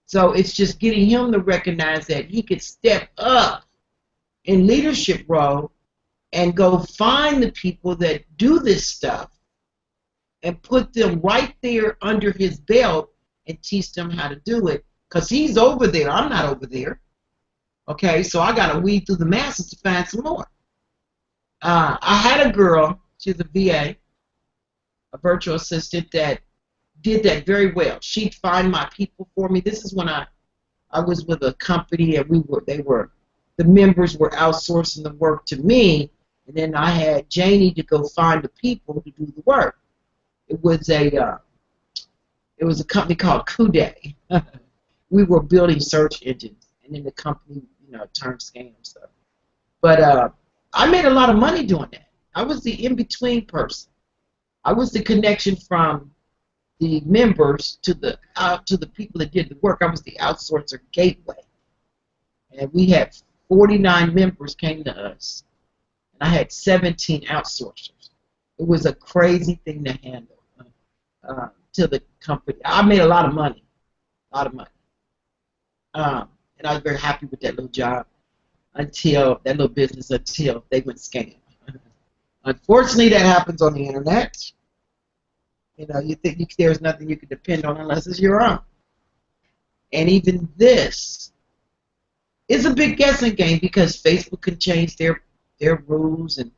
So it's just getting him to recognize that he could step up in leadership role and go find the people that do this stuff and put them right there under his belt and teach them how to do it. Because he's over there. I'm not over there. Okay, so I got to weed through the masses to find some more. I had a girl, she's a VA, a virtual assistant, that did that very well. She'd find my people for me. This is when I was with a company and the members were outsourcing the work to me, and then I had Janie to go find the people to do the work. It was a company called Kuday. We were building search engines, and then the company, turned scam stuff. But I made a lot of money doing that. I was the in-between person. I was the connection from the members to the people that did the work. I was the outsourcer gateway. And we had 49 members came to us. And I had 17 outsourcers. It was a crazy thing to handle to the company. I made a lot of money. And I was very happy with that little job until they went scam. Unfortunately, that happens on the internet. You think there's nothing you can depend on unless it's your own. And even this is a big guessing game because Facebook can change their rules and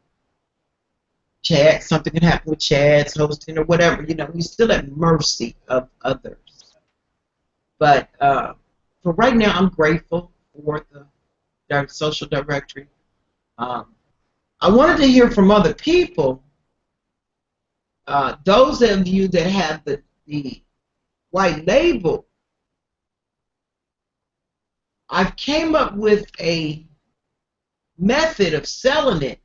something can happen with chats, hosting, or whatever. We're still at mercy of others. But for right now, I'm grateful for the social directory. I wanted to hear from other people. Those of you that have the white label, I've came up with a method of selling it.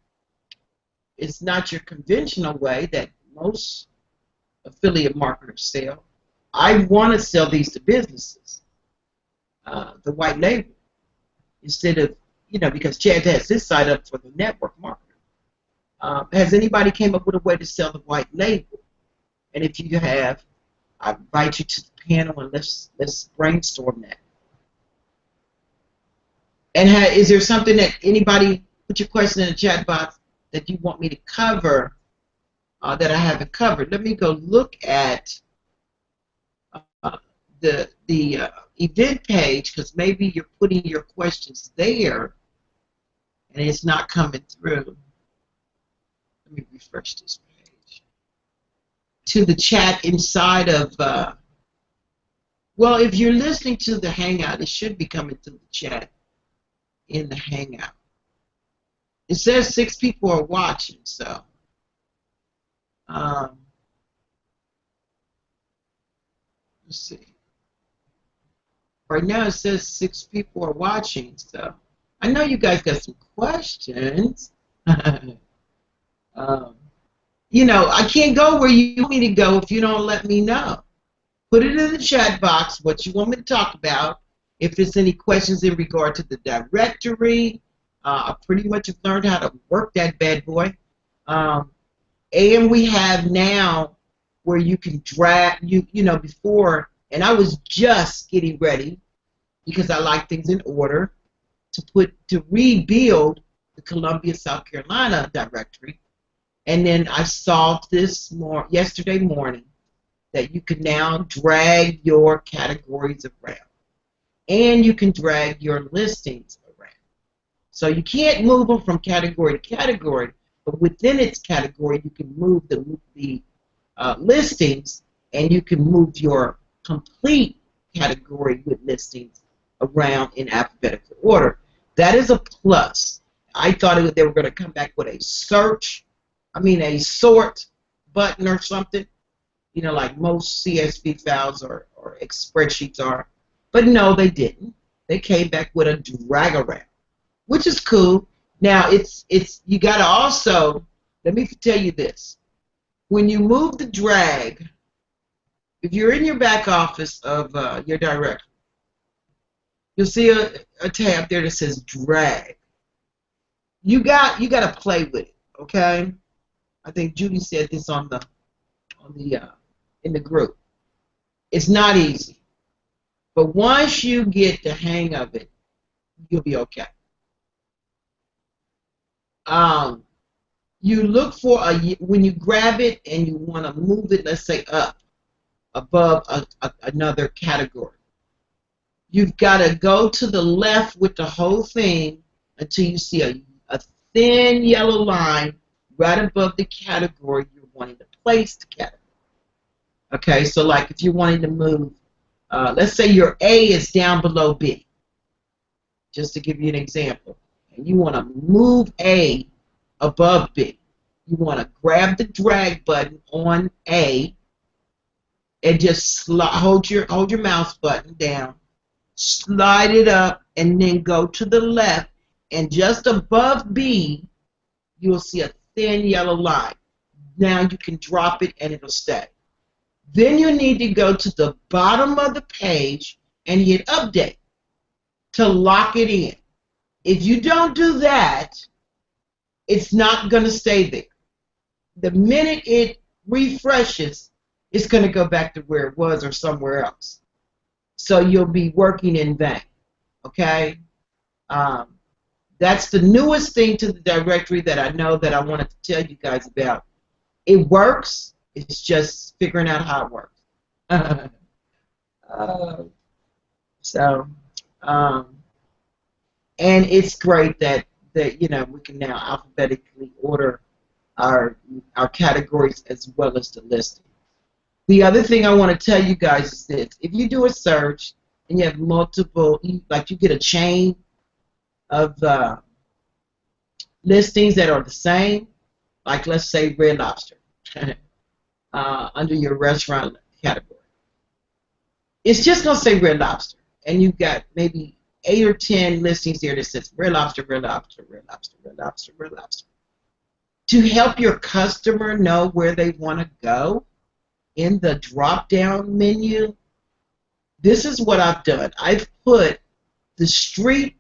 It's not your conventional way that most affiliate marketers sell. I want to sell these to businesses, the white label, instead of, because Chad has this side up for the network marketer. Has anybody came up with a way to sell the white label? And if you have, I invite you to the panel and let's brainstorm that. And is there something that anybody put your question in the chat box that you want me to cover that I haven't covered? Let me go look at the event page, because maybe you're putting your questions there and it's not coming through. Let me refresh this page. To the chat inside of, well, if you're listening to the Hangout, it should be coming to the chat in the Hangout. It says 6 people are watching, so. Let's see. Right now it says 6 people are watching, so I know you guys got some questions. I can't go where you want me to go if you don't let me know. Put it in the chat box what you want me to talk about. If there's any questions in regard to the directory, I pretty much have learned how to work that bad boy. And we have now where you can drag, before, and I was just getting ready because I like things in order to rebuild the Columbia, South Carolina directory. And then I solved this yesterday morning that you can now drag your categories around. And you can drag your listings around. So you can't move them from category to category, but within its category, you can move the listings, and you can move your complete category with listings around in alphabetical order. That is a plus. I thought they were going to come back with a a sort button or something, like most CSV files or spreadsheets are. But no, they didn't. They came back with a drag around, which is cool. Now, you got to also, let me tell you this. When you move the drag, if you're in your back office of your directory, you'll see a tab there that says drag. You got to play with it, okay? I think Judy said this in the group. It's not easy, but once you get the hang of it, you'll be okay. You look for when you grab it and you want to move it, let's say up above another category. You've got to go to the left with the whole thing until you see a thin yellow line right above the category you're wanting to place the category. Okay, so like if you're wanting to move, let's say your A is down below B, just to give you an example, and you want to move A above B. You want to grab the drag button on A and just hold your mouse button down, slide it up, and then go to the left, and just above B, you'll see a thin yellow line. Now you can drop it and it'll stay. Then you need to go to the bottom of the page and hit update to lock it in. If you don't do that, it's not going to stay there. The minute it refreshes, it's going to go back to where it was or somewhere else. So you'll be working in vain. Okay? That's the newest thing to the directory that I know that I wanted to tell you guys about. It works. It's just figuring out how it works. And it's great that we can now alphabetically order our categories as well as the listing. The other thing I want to tell you guys is this: if you do a search and you have multiple, like you get a chain of listings that are the same, like let's say Red Lobster under your restaurant category, it's just going to say Red Lobster, and you've got maybe 8 or 10 listings there that says Red Lobster, Red Lobster, Red Lobster, Red Lobster, Red Lobster. To help your customer know where they want to go in the drop-down menu, this is what I've done. I've put the street,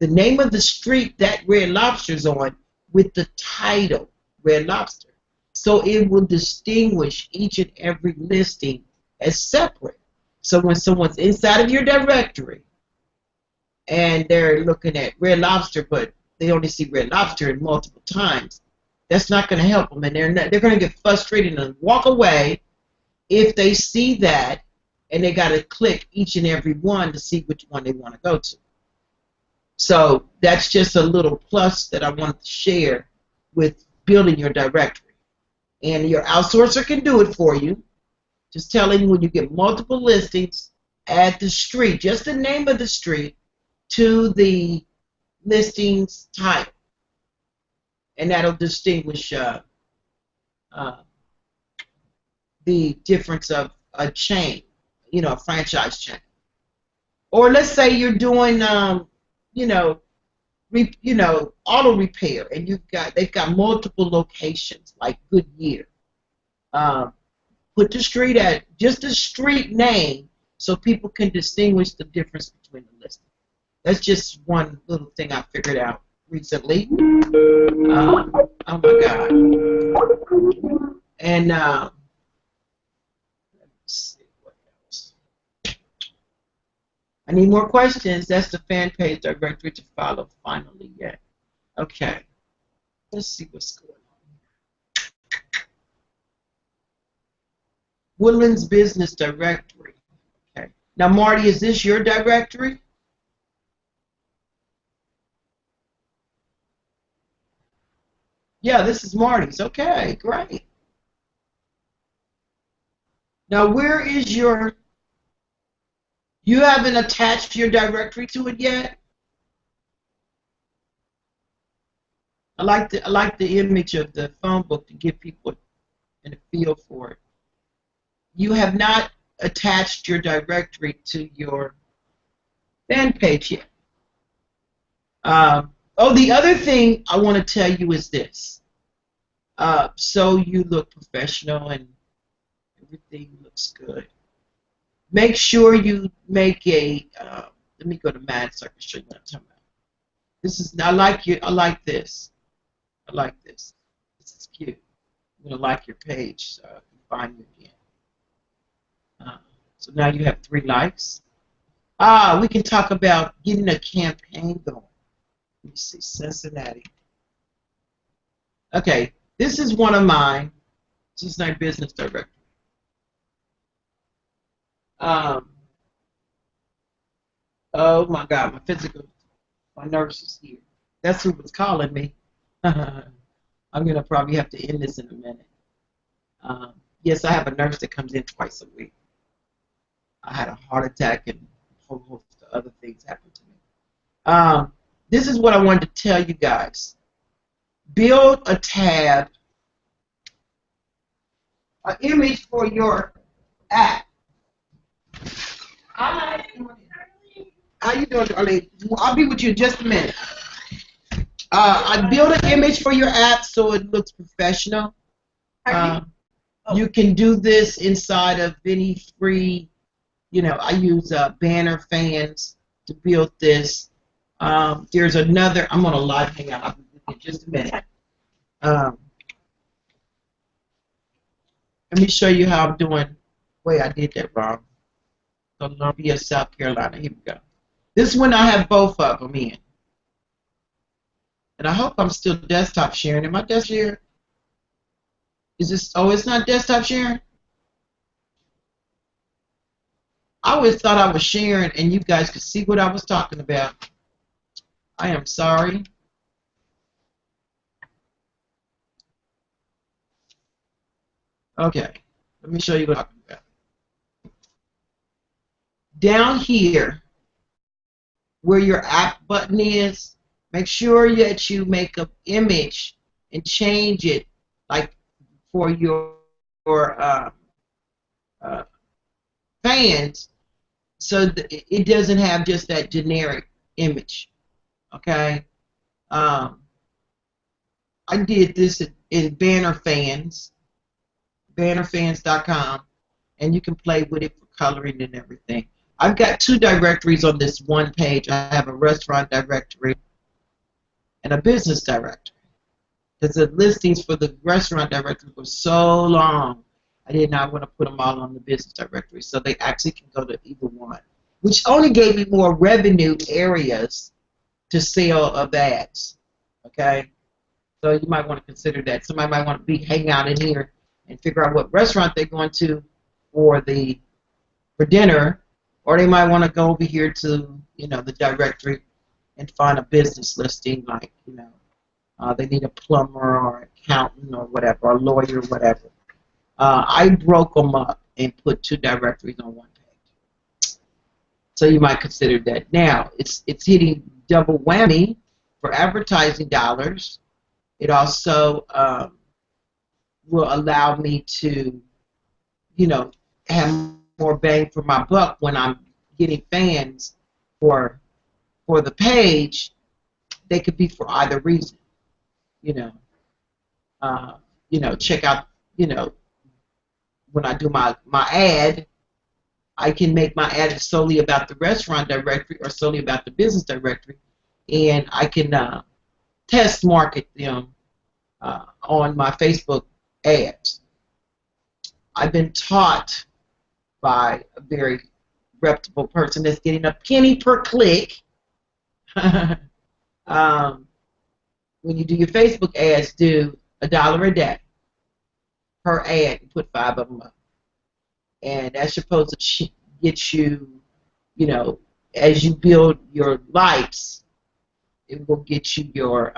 the name of the street that Red Lobster's on, with the title Red Lobster. So it will distinguish each and every listing as separate. So when someone's inside of your directory and they're looking at Red Lobster, but they only see Red Lobster in multiple times, that's not going to help them, and they're going to get frustrated and walk away if they see that, and they got to click each and every one to see which one they want to go to. So that's just a little plus that I wanted to share with building your directory. And your outsourcer can do it for you. Just tell him when you get multiple listings, add the street, just the name of the street, to the listings title. And that'll distinguish the difference of a chain, a franchise chain. Or let's say you're doing, auto repair, and they've got multiple locations like Goodyear. Put the street at just the street name so people can distinguish the difference between the listings. That's just one little thing I figured out recently. Oh my God. And let's see what else. I need more questions. That's the fan page directory to follow finally yet. Okay. Let's see what's going on. Woodlands Business Directory. Okay. Now, Marty, is this your directory? Yeah, this is Marty's. Okay, great. Now, where is you haven't attached your directory to it yet? I like the image of the phone book to give people a feel for it. You have not attached your directory to your fan page yet. The other thing I want to tell you is this. So you look professional and everything looks good. Make sure you make a. Let me go to Mad so I can show you what I'm talking about. This is. I like you. I like this. I like this. This is cute. I'm gonna like your page so I can find you again. So now you have 3 likes. We can talk about getting a campaign going. Let me see, Cincinnati. Okay, this is one of mine. This is my business directory. Oh my God, my nurse is here. That's who was calling me. I'm gonna probably have to end this in a minute. Yes, I have a nurse that comes in twice a week. I had a heart attack and a whole host of other things happened to me. This is what I wanted to tell you guys. Build a tab, an image for your app. Hi. How you doing, darling? I'll be with you in just a minute. I build an image for your app so it looks professional. You can do this inside of any free, I use Banner Fans to build this. There's another, I'm on a live hangout. I'll be with you in just a minute. Let me show you how I'm doing. Wait, I did that wrong. Columbia, South Carolina. Here we go. This one I have both of them in. And I hope I'm still desktop sharing. Am I desktop sharing? Is this, it's not desktop sharing? I always thought I was sharing and you guys could see what I was talking about. I am sorry. Okay, let me show you what I'm talking about. Down here, where your app button is, make sure that you make an image and change it, like for your fans, so that it doesn't have just that generic image. Okay. I did this in Banner Fans, bannerfans.com, and you can play with it for coloring and everything. I've got 2 directories on this one page. I have a restaurant directory and a business directory. Because the listings for the restaurant directory were so long, I did not want to put them all on the business directory. So they actually can go to either one, which only gave me more revenue areas to sell of ads. Okay? So you might want to consider that. Somebody might want to be hang out in here and figure out what restaurant they're going to for dinner. Or they might want to go over here to, the directory and find a business listing like, they need a plumber or accountant or whatever, or a lawyer or whatever. I broke them up and put 2 directories on one page. So you might consider that. Now, it's hitting double whammy for advertising dollars. It also will allow me to, have more bang for my buck when I'm getting fans for the page. They could be for either reason, check out, when I do my ad, I can make my ad solely about the restaurant directory or solely about the business directory, and I can test market them on my Facebook ads. I've been taught by a very reputable person that's getting a penny per click. When you do your Facebook ads, do $1 a day per ad and put 5 of them up. And that's supposed to get you, as you build your likes, it will get you your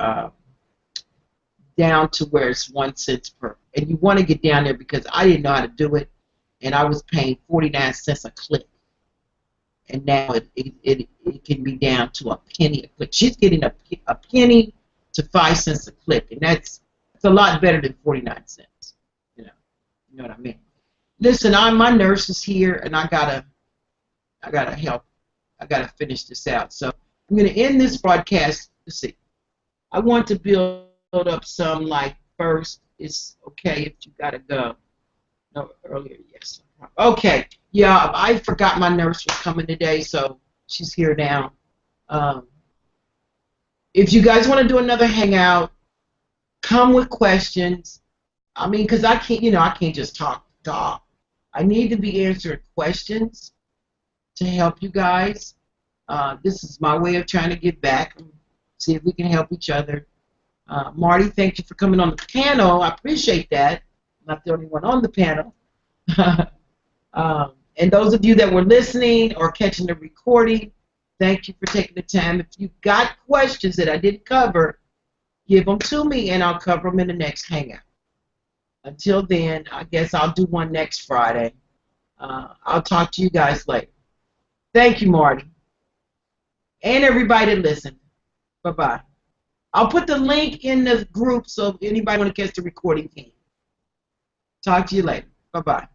down to where it's 1 cent per. And you want to get down there because I didn't know how to do it, and I was paying 49 cents a click. And now it can be down to a penny a click. She's getting a penny to 5 cents a click, and that's a lot better than 49 cents. You know what I mean. Listen, my nurse is here, and I gotta help. I gotta finish this out. So I'm gonna end this broadcast. Let's see. I want to build up some like first. It's okay if you gotta go. No, earlier, yes. Okay. Yeah, I forgot my nurse was coming today, so she's here now. If you guys want to do another hangout, come with questions. I mean, because I can't just talk. I need to be answering questions to help you guys. This is my way of trying to give back and see if we can help each other. Marty, thank you for coming on the panel. I appreciate that. I'm not the only one on the panel. And those of you that were listening or catching the recording, thank you for taking the time. If you've got questions that I didn't cover, give them to me and I'll cover them in the next hangout. Until then, I guess I'll do one next Friday. I'll talk to you guys later. Thank you, Marty. And everybody that listened. Bye-bye. I'll put the link in the group so if anybody want to catch the recording can. Talk to you later. Bye-bye.